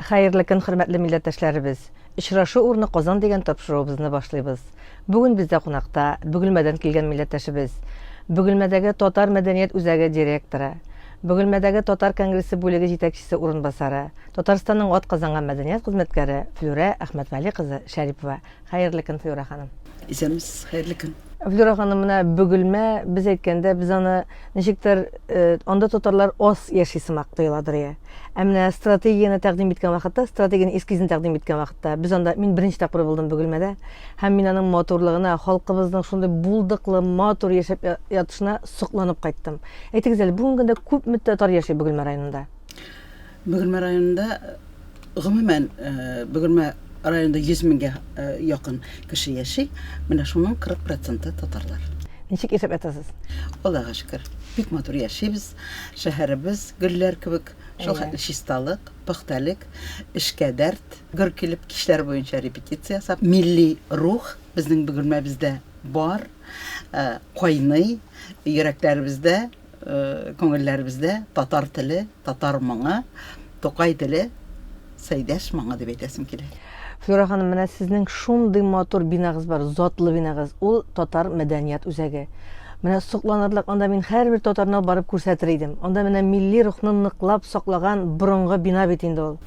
Xayrlı kün, hürmetli millettäşlerimiz. Işraşı urnu Qozan degen topşuruğumuzni başlayız. Bugün bizde qonaqta Bugülmeden kelgen millettäşimiz. Bugülmedagi Totar Medeniyet Üzegi direktori, Bugülmedagi Totar Kongresi bölegi yetakchisi o'rinbosari, Tatarstanning ot qozongan madaniyat xizmatkari Flora Ahmadvali qizi Sharipova. Xayrlı kün Flora xanım. İsemiz hayırlı gün. Flora xanımına bugülme biz aytganda biz onu nechikdir onda Tatarlar os yaşaysimak tuyuladır ya. Әміне стратегияны тәқдим еткен вақытта, стратегияны ескизін тәқдим еткен вақытта, біз онда, мен бірінші тапқыр болдым Бөгілмеде, һәм мен аның моторлығына, халқымыздың шундай булдықлы мотор яшап ятышына сұқланып қайттым. Әйтегіз әлі, бүгінгі күнде көп мүдде татар яшай Бөгілме районында. Bugülme rayonunda gümümen Bugülme rayonunda 100 binge yakın kişi yaşay. Mine şunun 40% Tatarlar. Ничек яшап ятасыз? Allah'a şükür. Bik motor yaşayız. Şehirimiz güller kibik. Şol şistalık, pıxtalik, işke dert. Gör kilip kişiler boyunca repetitsiya sap. Milli ruh bizning Bugülmemizde var. Qoynay, yüreklerimizde, ko'ngillerimizde Tatar tili, Tatar mağı, Toqay tili, Saydaş mağı deb aytasim keladi. Flora xanım, менә сезнең шундый мотор бинагыз бар, затлы бинагыз. Ул Татар мәдәният үзәге. Менә сокланырлык, анда мин һәрбер татарны барып күрсәтер идем. Анда менә милли рухны ныклап саклаган борынгы бина бит инде ул.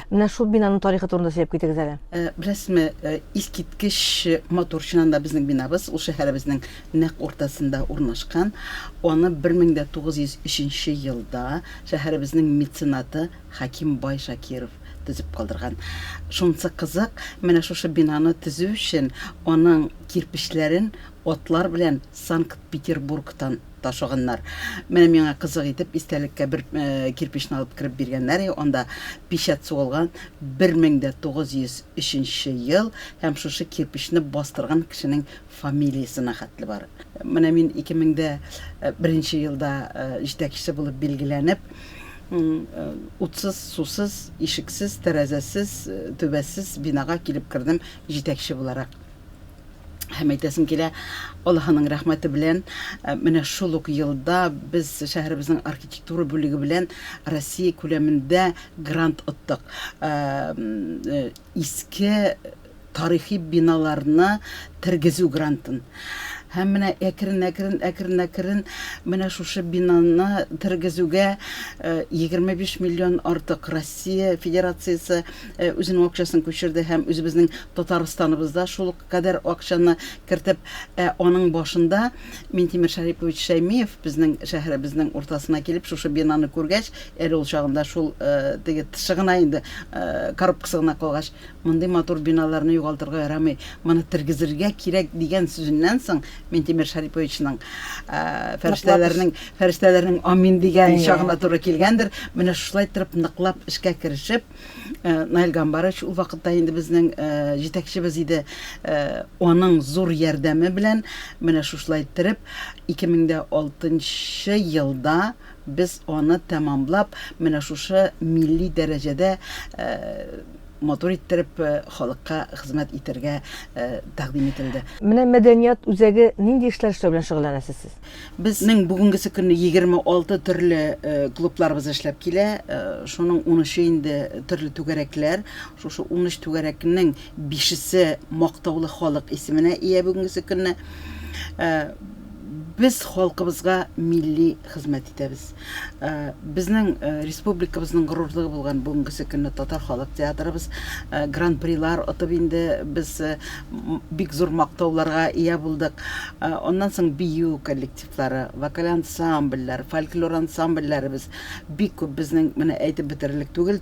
Менә шул бинаның тарихы турында сөйләп китегез әле. Bilesizmi, iskitkiş motorçunan da bizning binabız, ул şehrimizning naq ortasında ornaşkan. Onu 1903 yılda şehrimizning mecenatı Hakim Bay Shakirov tüzüp kaldırgan. Şunsa kızık, mene şu binanı tüzü üçün onun kirpişlerin otlar bilen Sankt-Peterburg'tan taşıganlar. Mene kızık edip istelikке bir kirpişini alıp kirip bergenler. Onda pişat soğulgan 1903 yıl hem şu kirpişini bastırgan kişinin familiyasına hatlı var. Mene min 2001 yılda yetakçisi bulup belgilenip utsuz, susuz, işiksiz, terezesiz, tübesiz binaga kilip kirdim yetakçi olarak. Hem aytasım kele Allah'ın rahmeti bilen mene şuluk yılda biz şehrimizin arkitektura bölügi bilen Россия köleminde grant attık. Eski tarihi binalarını tergezu grantın. Hem mene ekirin mene şu binanı tergezuge 25 milyon artık Россия Federasyası özünün akçasını köçürdü. Hem özümüzün Tataristanımızda şuluk kadar akçanı kirtip onun başında Mintimir Sharipovich Shaymiyev bizning şehrimizin ortasına gelip şu binanı көргәч, әле ул чагында шул теге тышыгына инде карып кысыгына калгач, мондай мотор биналарны югалтырга ярамый, моны тергезергә кирәк дигән сүзеннән соң Mintimir Sharipovichның фәрештәләрнең амин дигән чагына туры килгәндер. Менә шулай торып ныклап эшкә керешеп, Наил Гамбарович ул вакытта инде безнең җитәкчебез иде. Аның зур ярдәме белән менә шулай торып 2006 елда biz onu tamamlap менә шушы milli дәрәҗәдә motor ittirip halkka hizmet iterge takdim etildi. Менә мәдәният үзәге нинди эшләр эшләү белән шөгыльләнәсез сез? Безнең бүгенге көнне 26 төрле клубларыбыз эшләп килә. Шуның 13 инде төрле түгәрәкләр. Шушы 13 түгәрәкнең 5-се мактаулы халык исеменә ия бүгенге көнне. Biz halkımızga milli hizmet ederiz. Bizning respublikamızın gururluğu bulgan bugünkü günde Tatar Halk Teatrımız Grand Prix'lar atıp indi. Biz big zor maktavlarga iya bulduk. Ondan sonra biyu kollektifleri, vokal ansambller, folklor ansambller biz big bizning mene aytib bitirlik tugul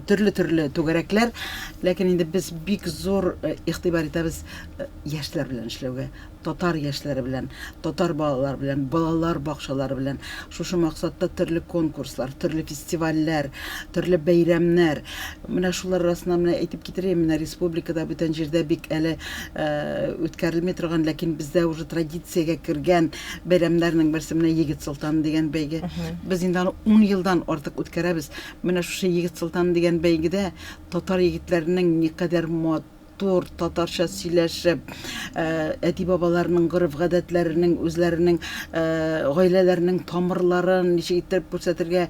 türlü tögerekler. Lakin indi biz big zor ihtibar ederiz yaşlar bilen işlevge. Tatar yaşları bilen, Tatar balalar bilen, balalar bakşaları bilen, şu maksatda türlü konkurslar, türlü festivaller, türlü beyramlar. Mene şular arasında mene aytib getireyim, mene respublikada bütün jerde bik әле ötkerilmey turgan, lakin bizde уже traditsiyaga kirgan beyramlarning birisi mene Yigit Sultan degan beygi. Biz indi 10 yıldan artık ötkeremiz. Mene şu Yigit Sultan degan beygide Tatar yigitlerinin ne kadar матур татарча сөйләшеп, әти бабаларының гореф гадәтләренең, үзләренең гаиләләренең тамырларын ничек итеп күрсәтергә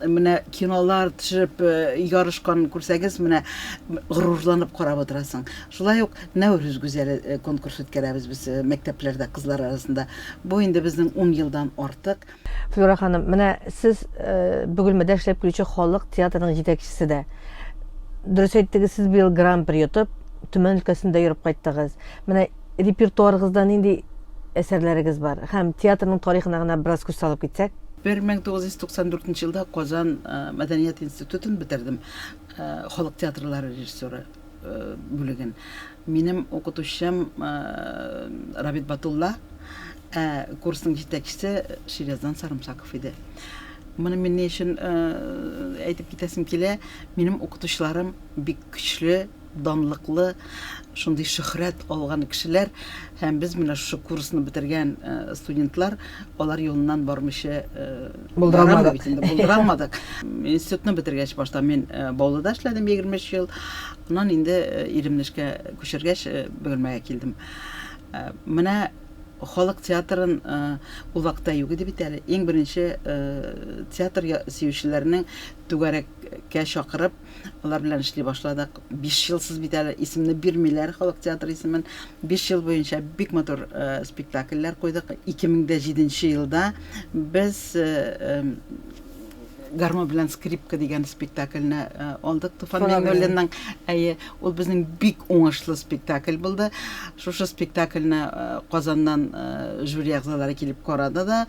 менә кинолар төшеп ярышкан күрсәгез, менә горурланып карап утырасың. Шулай ук Нәүрүз гүзәле конкурс үткәрәбез без мәктәпләрдә кызлар арасында. Бу инде безнең 10 елдан артык. Флюра ханым, менә сез Бөгелмәдә эшләп килүче халык театрының җитәкчесе дә. Дөрес әйттегез, сез быел гран-при йотып, Төмән өлкәсендә йөреп кайттыгыз. Менә репертуарыгызда нинди әсәрләрегез бар? Һәм театрның тарихына гына бераз күз салып китсәк. 1994 елда Казан Мәдәният институтын бетердем. Халык театрлары режиссеры бүлеген. Минем укытучым Рабит Батулла, курсның җитәкчесе Шираздан Сарымсаков иде. Моны мен ни өчен әйтеп китәсем килә, минем укытучыларым бик көчле, данлыклы, шундый шөһрәт алган кешеләр, һәм без менә шушы курсны бетергән студентлар, алар юлыннан бармыйча булдыралмадык. Институтны бетергәч башта мен Баулыда эшләдем 23 ел. Аннан инде Иремнешкә күчергәч Бөгелмәгә килдем. Менә халык театрын ул вакытта юк иде бит әле. Иң беренче театр сөючеләренең түгәрәккә чакырып, алар белән эшли башладык. 5 елсыз бит әле исемне бирмиләр, халык театры исемен. 5 ел буенча бик матур спектакльләр куйдык. 2007 елда без Гармо белән скрипка дигән спектакльне алдык. Туфан Миңнуллинның, ул безнең бик уңышлы спектакль булды. Шушы спектакльне Казаннан жюри әгъзалары килеп карады да,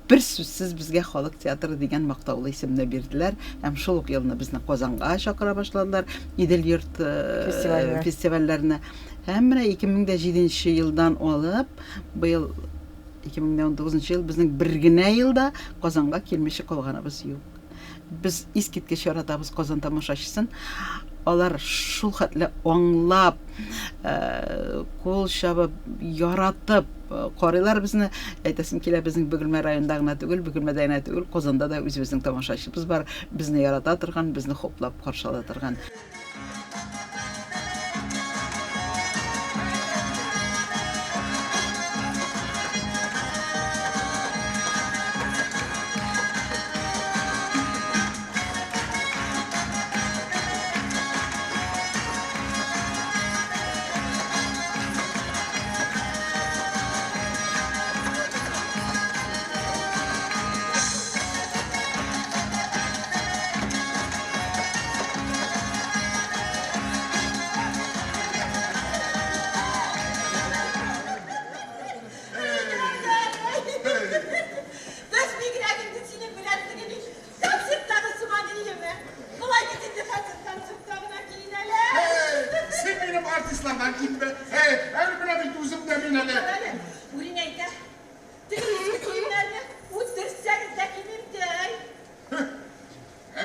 бер сүзсез безгә халык театры дигән мактаулы исемне бирделәр. Һәм шул ук елны безне Казанга чакыра башладылар, Идел йорт фестивальләренә. Һәм менә 2007 елдан алып, быел 2019 ел безнең бер генә елда Казанга килмичә калганыбыз юк. Без искиткеч яратабыз Казан тамашачысын. Алар шул хәтле аңлап, кул чабып, яратып карыйлар безне. Әйтәсем килә, безнең Бөгелмә районында гына түгел, Бөгелмәдә генә түгел, Казанда да үзебезнең тамашачыбыз бар. Безне ярата торган, безне хоплап каршыла торган.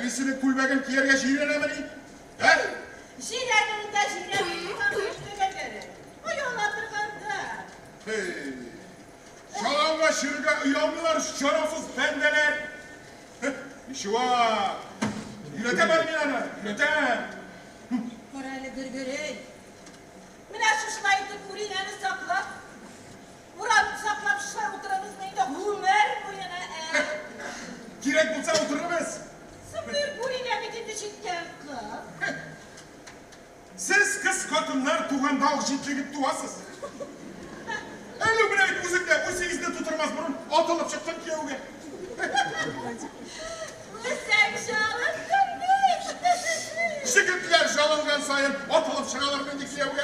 Abisini kulbegen kiyerge şiirlenemeli. He? Şiirlerini de şiirlerini tanıştırma göre. O yollatırganda. Hey. Şalanga şırga uyanlılar şarafsız bendeler. İşi var. Yürete beni yana. Yürete. Morali gırgırı. Mine şuşlayıp kurineni saklap. Murat saklap şuşlar oturanız neyde hurmer bu yana. Girek bulsa otururuz. Sıfır kurineni gitti şiddet kız. Siz kız kadınlar tuğan dağ şitligip tuğasız. Öyle bile müzikle bu sizde tuturmaz bunun. Atılıp çıktın ki yoğun. Sen şalın dönmüş. Şıkıntılar şalıngan sayın. Atılıp çıkalar bendik yoğun.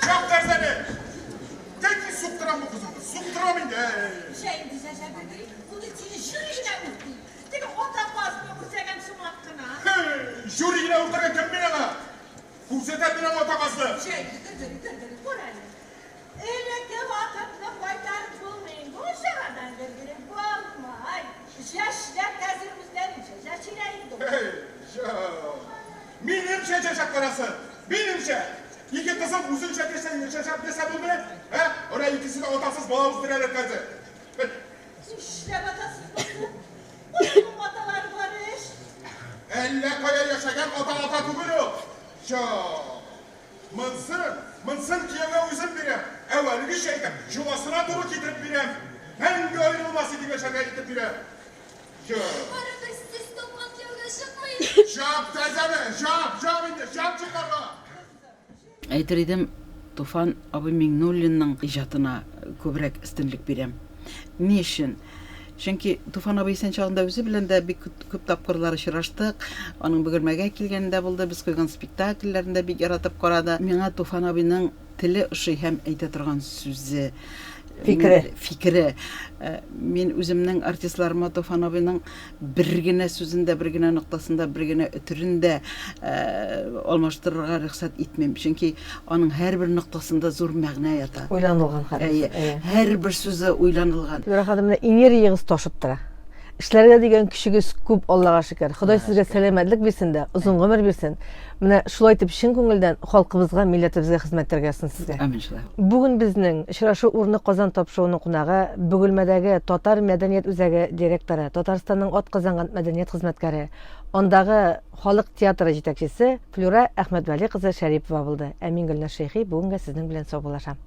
Çok terzeni. Tek ki sukturan bu kızımı. Sukturam indi. Şey bize sebebiri. Bunun için jürine mutlu. Tek o da basmıyor bu segen sumatkına. Jüriyle ortaya kemmine la. Kursete bine otamazdı. Şey gırgırı morali. Öyle ki vatanına faydalı bulmayın. Bu şahadan gırgırı bulmay. Yaşlar gazirimizden içe. Yaşirayı doğru. Benim şeçeşek parası. Benim şe. İki kızım uzun şeçeşek yaşayacak dese bu ne? Oraya ikisi de otasız bağımız direler kazı. İşte batasız bakın. Bunun ataları barış. Elle koya yaşayan ota tugulu. Мынсын күйеуге өзім берем. Әуелгі шәйкім, жыласына тұры кетіріп берем. Мәңгі айырылмасы деген шарға етіп берем. Barabir siz topan köyge çıkmayın. Жап, тәзәні, жап енді, жап жылдарға. Әйтер идем, Туфан абый Миңнуллинның иҗатына күбрәк өстенлек бирәм. Ни өчен? Чөнки Туфан абый исән чагында үзе белән дә бик күп тапкырлар очраштык. Аның Бөгелмәгә килгәндә булды, без куйган спектакльләрендә бик яратып карады. Миңа Туфан абыйның теле ошый һәм әйтә торган сүзе, фикере. Мин үземнең артистларыма Туфан абыйның бер генә сүзендә, бер генә ноктасында, бер генә өтерендә алмаштырырга рөхсәт итмим. Чөнки аның һәрбер ноктасында зур мәгънә ята. Уйланылган хәл. Һәрбер сүзе уйланылган. Бирок хадымны энергиягыз ташып тора. Эшләргә дигән көчегез күп, Аллага шөкер. Ходай сезгә сәламәтлек бирсен дә, узын гомер бирсен. Менә шулай итеп чын күңелдән халкыбызга, милләтебезгә хезмәт итәргәсен сезгә. Амин шулай. Бүген безнең очрашу урны Казан тапшыруының кунагы Бөгелмәдәге Татар мәдәният үзәге директоры, Татарстанның атказанган мәдәният хезмәткәре, андагы халык театры җитәкчесе Флюра Әхмәтвәли кызы Шәрипова булды. Ә мин Гөлнар Шәйхи бүгенгә сезнең белән саубуллашам.